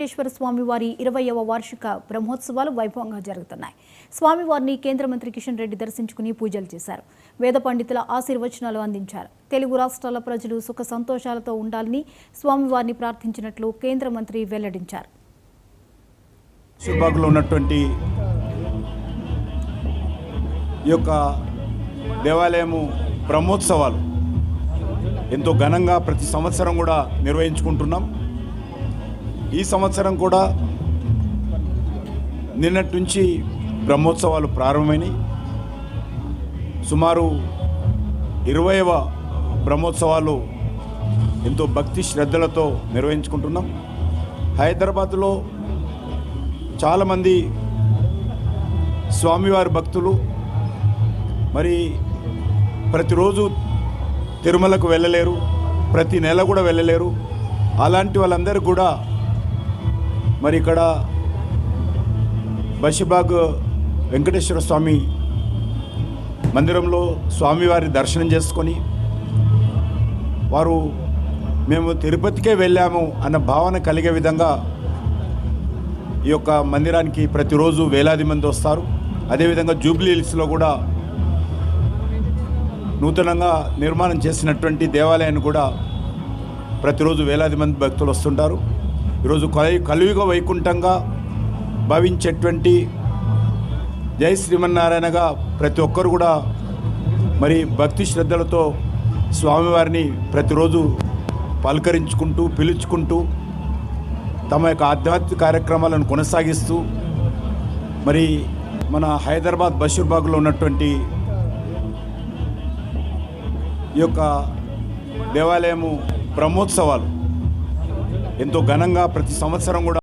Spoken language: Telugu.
వెంకటేశ్వర స్వామివారి 20వ వార్షిక బ్రహ్మోత్సవాలు వైభవంగా జరుగుతున్నాయి. స్వామివారిని కేంద్ర మంత్రి కిషన్ రెడ్డి దర్శించుకుని పూజలు చేశారు. వేద పండితుల ఆశీర్వచనాలు అందించారు. తెలుగు రాష్ట్రాల ప్రజలు సుఖ సంతోషాలతో ఉండాలని స్వామివారిని ప్రార్థించినట్లు కేంద్ర మంత్రి వెల్లడించారు. శుభాగులో ఉన్నటువంటి ఈ యొక్క దేవాలయము బ్రహ్మోత్సవాలు ఎంతో ఘనంగా ప్రతి సంవత్సరం కూడా నిర్వహించుకుంటున్నాం. ఈ సంవత్సరం కూడా నిన్నటి నుంచి బ్రహ్మోత్సవాలు ప్రారంభమైనాయి. సుమారు 20వ బ్రహ్మోత్సవాలు ఎంతో భక్తి శ్రద్ధలతో నిర్వహించుకుంటున్నాం. హైదరాబాద్లో చాలామంది స్వామివారి భక్తులు మరి ప్రతిరోజు తిరుమలకు వెళ్ళలేరు, ప్రతి నెల కూడా వెళ్ళలేరు. అలాంటి వాళ్ళందరూ కూడా మరి ఇక్కడ బషీబాగ్ వెంకటేశ్వర స్వామి మందిరంలో స్వామివారి దర్శనం చేసుకొని వారు మేము తిరుపతికే వెళ్ళాము అన్న భావన కలిగే విధంగా ఈ యొక్క మందిరానికి ప్రతిరోజు వేలాది మంది వస్తారు. అదేవిధంగా జూబ్లీ హిల్స్లో కూడా నూతనంగా నిర్మాణం చేసినటువంటి దేవాలయాన్ని కూడా ప్రతిరోజు వేలాది మంది భక్తులు వస్తుంటారు. ఈరోజు కలియుగ వైకుంఠంగా భావించేటువంటి జై శ్రీమన్నారాయణగా ప్రతి ఒక్కరు కూడా మరి భక్తి శ్రద్ధలతో స్వామివారిని ప్రతిరోజు పలకరించుకుంటూ పిలుచుకుంటూ తమ యొక్క ఆధ్యాత్మిక కార్యక్రమాలను కొనసాగిస్తూ మరి మన హైదరాబాద్ బషీర్బాగ్లో ఉన్నటువంటి ఈ యొక్క దేవాలయము బ్రహ్మోత్సవాలు ఎంతో ఘనంగా ప్రతి సంవత్సరం కూడా